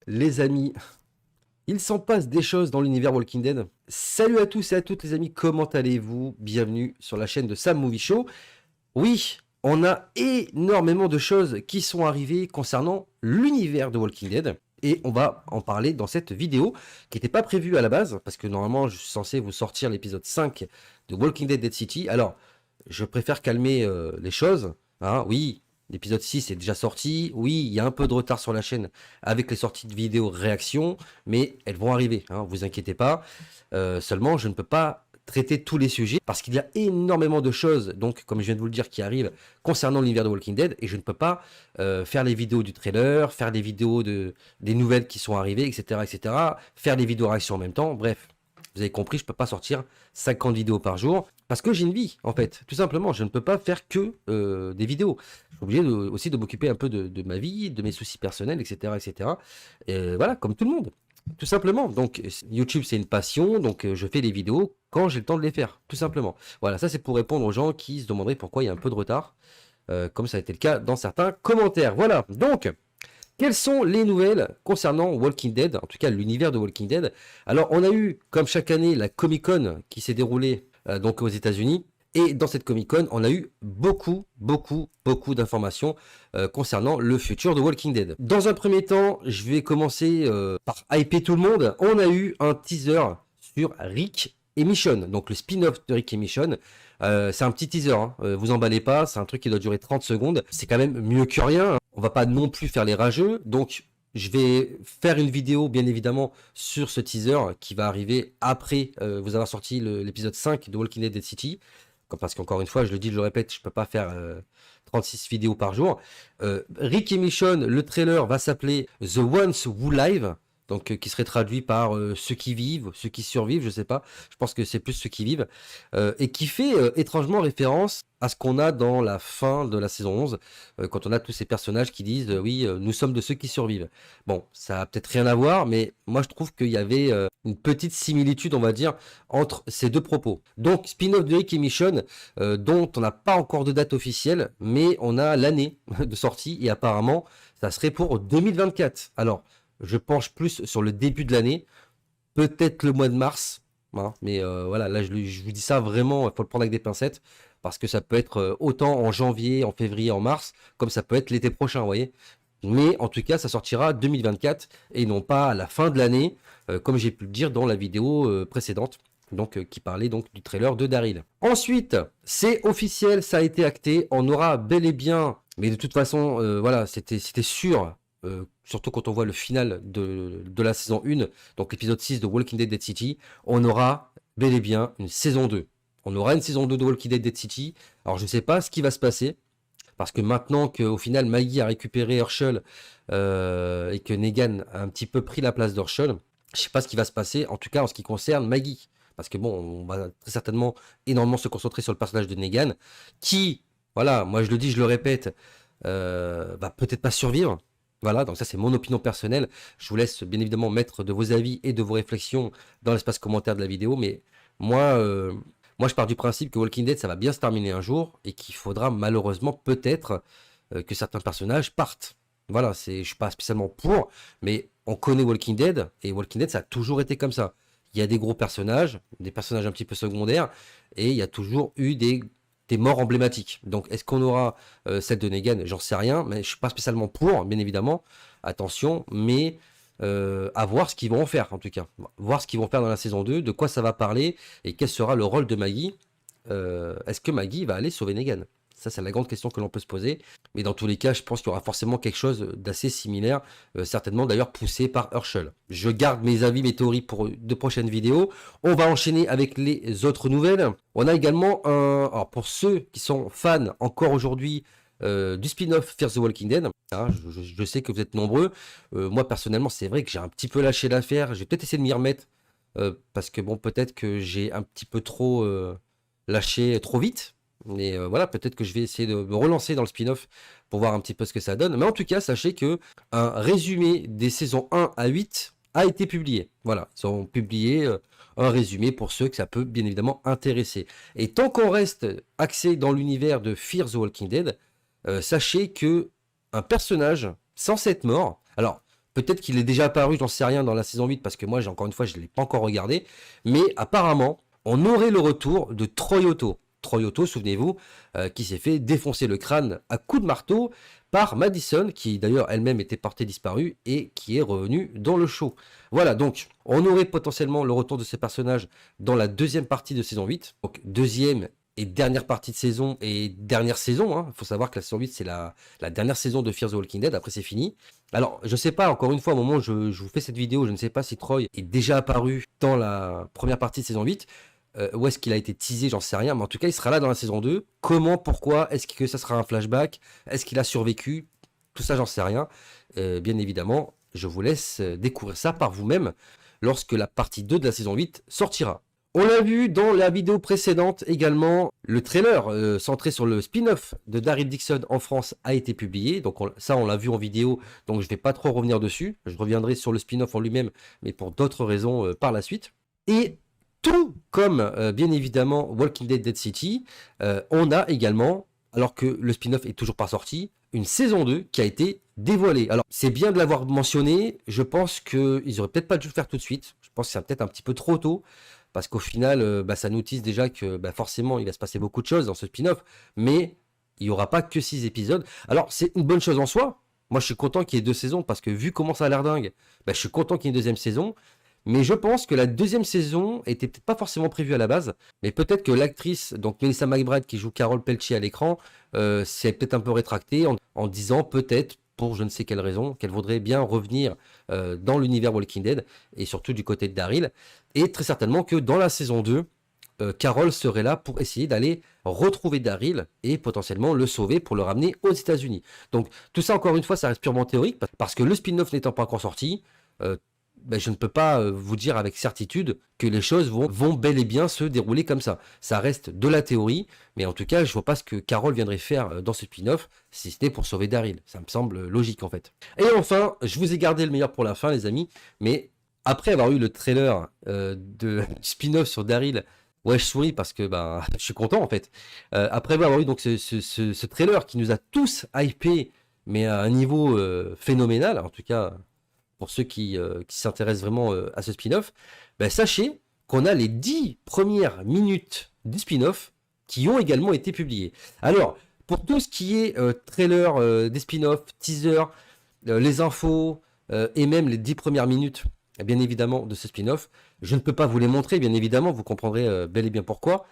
Les amis, il s'en passe des choses dans l'univers Walking Dead. Salut à tous et à toutes les amis, comment allez-vous? Bienvenue sur la chaîne de Sam Movie Show. Oui, on a énormément de choses qui sont arrivées concernant l'univers de Walking Dead. Et on va en parler dans cette vidéo qui n'était pas prévue à la base, parce que normalement je suis censé vous sortir l'épisode 5 de Walking Dead Dead City. Alors, je préfère calmer les choses. Hein, oui, l'épisode 6 est déjà sorti. Oui, il y a un peu de retard sur la chaîne avec les sorties de vidéos réactions, mais elles vont arriver, hein, vous inquiétez pas. Seulement, je ne peux pas traiter tous les sujets parce qu'il y a énormément de choses, donc comme je viens de vous le dire, qui arrivent concernant l'univers de Walking Dead, et je ne peux pas faire les vidéos du trailer, faire des vidéos des nouvelles qui sont arrivées, etc., faire des vidéos réactions en même temps. Bref, vous avez compris, je ne peux pas sortir 50 vidéos par jour parce que j'ai une vie, en fait. Tout simplement, je ne peux pas faire que des vidéos. Je suis obligé aussi de m'occuper un peu de ma vie, de mes soucis personnels, etc., voilà, comme tout le monde. Tout simplement. Donc, YouTube, c'est une passion, donc je fais les vidéos quand j'ai le temps de les faire, tout simplement. Voilà, ça c'est pour répondre aux gens qui se demanderaient pourquoi il y a un peu de retard, comme ça a été le cas dans certains commentaires. Voilà, donc, quelles sont les nouvelles concernant Walking Dead, en tout cas l'univers de Walking Dead? Alors, on a eu, comme chaque année, la Comic-Con qui s'est déroulée donc aux États-Unis. Et dans cette Comic-Con, on a eu beaucoup d'informations concernant le futur de Walking Dead. Dans un premier temps, je vais commencer par hyper tout le monde. On a eu un teaser sur Rick et Michonne, donc le spin-off de Rick et Michonne. C'est un petit teaser, hein. Vous emballez pas, c'est un truc qui doit durer 30 secondes. C'est quand même mieux que rien, hein. On va pas non plus faire les rageux, donc je vais faire une vidéo, bien évidemment, sur ce teaser qui va arriver après vous avoir sorti l'épisode 5 de Walking Dead Dead City. Parce qu'encore une fois, je le dis, je le répète, je peux pas faire 36 vidéos par jour. Rick et Michonne, le trailer va s'appeler The Ones Who Live, donc qui serait traduit par ceux qui vivent, ceux qui survivent, je sais pas. Je pense que c'est plus ceux qui vivent, et qui fait étrangement référence à ce qu'on a dans la fin de la saison 11, quand on a tous ces personnages qui disent oui, nous sommes de ceux qui survivent. Bon, ça a peut-être rien à voir, mais moi je trouve qu'il y avait une petite similitude, on va dire, entre ces deux propos. Donc, spin-off de Rick et Michonne, dont on n'a pas encore de date officielle, mais on a l'année de sortie, et apparemment, ça serait pour 2024. Alors, je penche plus sur le début de l'année, peut-être le mois de mars, hein, mais voilà, là je vous dis ça vraiment, il faut le prendre avec des pincettes, parce que ça peut être autant en janvier, en février, en mars, comme ça peut être l'été prochain, vous voyez. Mais en tout cas, ça sortira 2024 et non pas à la fin de l'année, comme j'ai pu le dire dans la vidéo précédente, donc qui parlait donc du trailer de Daryl. Ensuite, c'est officiel, ça a été acté, on aura bel et bien, mais de toute façon, voilà, c'était sûr. Surtout quand on voit le final de la saison 1, donc l'épisode 6 de Walking Dead Dead City, on aura bel et bien une saison 2. On aura une saison 2 de Walking Dead Dead City. Alors je ne sais pas ce qui va se passer, parce que maintenant qu'au final Maggie a récupéré Herschel et que Negan a un petit peu pris la place d'Herschel, je ne sais pas ce qui va se passer, en tout cas en ce qui concerne Maggie. Parce que bon, on va très certainement énormément se concentrer sur le personnage de Negan, qui, voilà, moi je le dis, je le répète, va peut-être pas survivre. Voilà, donc ça c'est mon opinion personnelle. Je vous laisse bien évidemment mettre de vos avis et de vos réflexions dans l'espace commentaire de la vidéo, mais moi, moi je pars du principe que Walking Dead ça va bien se terminer un jour et qu'il faudra malheureusement peut-être que certains personnages partent. Voilà, je suis pas spécialement pour, mais on connaît Walking Dead et Walking Dead ça a toujours été comme ça. Il y a des gros personnages, des personnages un petit peu secondaires, et il y a toujours eu des morts emblématiques. Donc, est-ce qu'on aura celle de Negan? J'en sais rien, mais je suis pas spécialement pour, bien évidemment. Attention, mais à voir ce qu'ils vont en faire, en tout cas. Voir ce qu'ils vont faire dans la saison 2, de quoi ça va parler, et quel sera le rôle de Maggie. Est-ce que Maggie va aller sauver Negan? Ça, c'est la grande question que l'on peut se poser. Mais dans tous les cas, je pense qu'il y aura forcément quelque chose d'assez similaire, certainement d'ailleurs poussé par Herschel. Je garde mes avis, mes théories pour de prochaines vidéos. On va enchaîner avec les autres nouvelles. On a également alors pour ceux qui sont fans encore aujourd'hui du spin-off Fear the Walking Dead, hein, je sais que vous êtes nombreux. Moi, personnellement, c'est vrai que j'ai un petit peu lâché l'affaire. Je vais peut-être essayer de m'y remettre parce que bon, peut-être que j'ai un petit peu trop lâché trop vite. Mais voilà, peut-être que je vais essayer de me relancer dans le spin-off pour voir un petit peu ce que ça donne. Mais en tout cas, sachez que un résumé des saisons 1 à 8 a été publié. Voilà, ils ont publié un résumé pour ceux que ça peut bien évidemment intéresser. Et tant qu'on reste axé dans l'univers de Fear the Walking Dead, sachez que un personnage censé être mort, alors peut-être qu'il est déjà apparu, j'en sais rien, dans la saison 8, parce que moi, encore une fois, je ne l'ai pas encore regardé, mais apparemment, on aurait le retour de Troy Otto. Troy Otto, souvenez-vous, qui s'est fait défoncer le crâne à coups de marteau par Madison, qui d'ailleurs elle-même était portée disparue et qui est revenue dans le show. Voilà, donc on aurait potentiellement le retour de ces personnages dans la deuxième partie de saison 8, donc deuxième et dernière partie de saison et dernière saison. Il faut savoir que la saison 8, c'est la dernière saison de Fear the Walking Dead, après c'est fini. Alors, je sais pas, encore une fois, au moment où je vous fais cette vidéo, je ne sais pas si Troy est déjà apparu dans la première partie de saison 8, où est-ce qu'il a été teasé, j'en sais rien, mais en tout cas, il sera là dans la saison 2. Comment, pourquoi, est-ce que ça sera un flashback? Est-ce qu'il a survécu? Tout ça, j'en sais rien. Bien évidemment, je vous laisse découvrir ça par vous-même lorsque la partie 2 de la saison 8 sortira. On l'a vu dans la vidéo précédente également, le trailer centré sur le spin-off de Daryl Dixon en France a été publié. Donc ça, on l'a vu en vidéo, donc je ne vais pas trop revenir dessus. Je reviendrai sur le spin-off en lui-même, mais pour d'autres raisons par la suite. Et tout comme, bien évidemment, Walking Dead Dead City, on a également, alors que le spin-off est toujours pas sorti, une saison 2 qui a été dévoilée. Alors, c'est bien de l'avoir mentionné, je pense qu'ils auraient peut-être pas dû le faire tout de suite. Je pense que c'est peut-être un petit peu trop tôt, parce qu'au final, ça nous tease déjà que forcément, il va se passer beaucoup de choses dans ce spin-off, mais il n'y aura pas que 6 épisodes. Alors, c'est une bonne chose en soi. Moi, je suis content qu'il y ait 2 saisons, parce que vu comment ça a l'air dingue, je suis content qu'il y ait une deuxième saison. Mais je pense que la deuxième saison était peut-être pas forcément prévue à la base, mais peut-être que l'actrice, donc Melissa McBride qui joue Carol Peltier à l'écran, s'est peut-être un peu rétractée en disant peut-être, pour je ne sais quelle raison, qu'elle voudrait bien revenir dans l'univers Walking Dead, et surtout du côté de Daryl, et très certainement que dans la saison 2, Carol serait là pour essayer d'aller retrouver Daryl et potentiellement le sauver pour le ramener aux États-Unis. Donc tout ça, encore une fois, ça reste purement théorique, parce que le spin-off n'étant pas encore sorti, je ne peux pas vous dire avec certitude que les choses vont bel et bien se dérouler comme ça. Ça reste de la théorie, mais en tout cas, je vois pas ce que Carol viendrait faire dans ce spin-off, si c'était pour sauver Daryl. Ça me semble logique en fait. Et enfin, je vous ai gardé le meilleur pour la fin, les amis, mais après avoir eu le trailer de spin-off sur Daryl, ouais, je souris parce que je suis content en fait. Après avoir eu donc ce trailer qui nous a tous hypés, mais à un niveau phénoménal, en tout cas pour ceux qui s'intéressent vraiment à ce spin-off, sachez qu'on a les 10 premières minutes du spin-off qui ont également été publiées. Alors, pour tout ce qui est trailer des spin-offs, teaser, les infos et même les 10 premières minutes, bien évidemment, de ce spin-off, je ne peux pas vous les montrer, bien évidemment, vous comprendrez bel et bien pourquoi,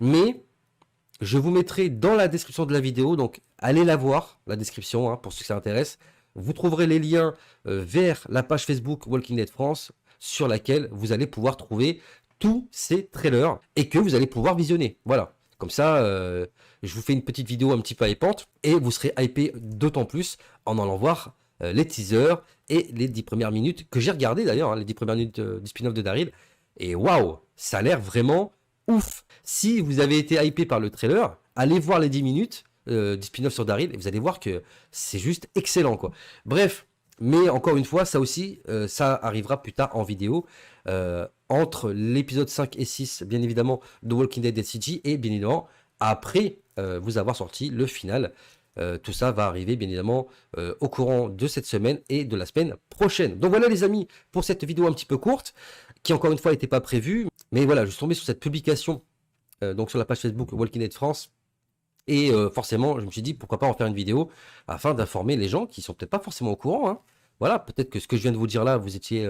mais je vous mettrai dans la description de la vidéo, donc allez la voir, la description, pour ceux que ça intéresse. Vous trouverez les liens vers la page Facebook Walking Dead France, sur laquelle vous allez pouvoir trouver tous ces trailers et que vous allez pouvoir visionner. Voilà, comme ça, je vous fais une petite vidéo un petit peu hypante et vous serez hypé d'autant plus en allant voir les teasers et les 10 premières minutes que j'ai regardé d'ailleurs, les 10 premières minutes du spin-off de Daryl. Et waouh, ça a l'air vraiment ouf. Si vous avez été hypé par le trailer, allez voir les 10 minutes du spin-off sur Daryl et vous allez voir que c'est juste excellent quoi. Bref, mais encore une fois, ça aussi, ça arrivera plus tard en vidéo entre l'épisode 5 et 6, bien évidemment, de Walking Dead Dead City et bien évidemment, après vous avoir sorti le final. Tout ça va arriver bien évidemment au courant de cette semaine et de la semaine prochaine. Donc voilà les amis, pour cette vidéo un petit peu courte, qui encore une fois n'était pas prévue, mais voilà, je suis tombé sur cette publication donc sur la page Facebook Walking Dead France. Et forcément, je me suis dit, pourquoi pas en faire une vidéo afin d'informer les gens qui sont peut-être pas forcément au courant. Voilà, peut-être que ce que je viens de vous dire là, vous étiez,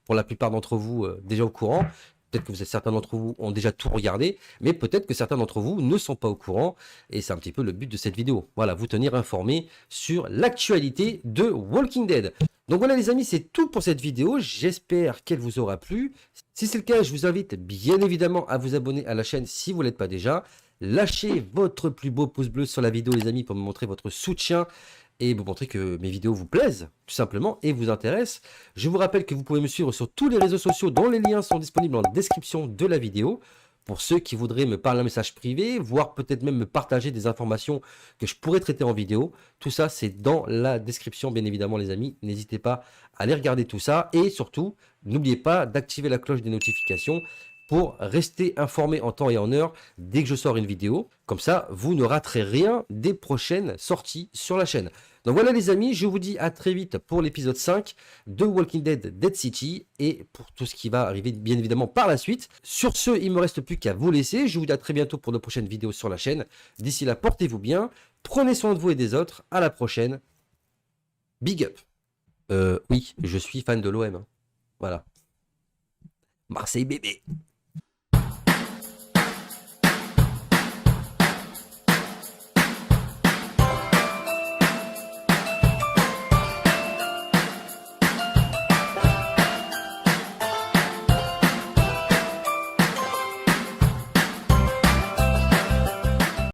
pour la plupart d'entre vous, déjà au courant. Peut-être que certains d'entre vous ont déjà tout regardé, mais peut-être que certains d'entre vous ne sont pas au courant. Et c'est un petit peu le but de cette vidéo. Voilà, vous tenir informé sur l'actualité de Walking Dead. Donc voilà les amis, c'est tout pour cette vidéo. J'espère qu'elle vous aura plu. Si c'est le cas, je vous invite bien évidemment à vous abonner à la chaîne si vous ne l'êtes pas déjà. Lâchez votre plus beau pouce bleu sur la vidéo les amis pour me montrer votre soutien et vous montrer que mes vidéos vous plaisent tout simplement et vous intéressent. Je vous rappelle que vous pouvez me suivre sur tous les réseaux sociaux dont les liens sont disponibles en description de la vidéo pour ceux qui voudraient me parler un message privé, voire peut-être même me partager des informations que je pourrais traiter en vidéo. Tout ça, c'est dans la description, bien évidemment, les amis. N'hésitez pas à aller regarder tout ça. Et surtout, n'oubliez pas d'activer la cloche des notifications pour rester informé en temps et en heure dès que je sors une vidéo. Comme ça, vous ne raterez rien des prochaines sorties sur la chaîne. Donc voilà les amis, je vous dis à très vite pour l'épisode 5 de Walking Dead Dead City et pour tout ce qui va arriver bien évidemment par la suite. Sur ce, il ne me reste plus qu'à vous laisser. Je vous dis à très bientôt pour de prochaines vidéos sur la chaîne. D'ici là, portez-vous bien, prenez soin de vous et des autres. À la prochaine. Big up. Oui, je suis fan de l'OM. Voilà. Marseille bébé.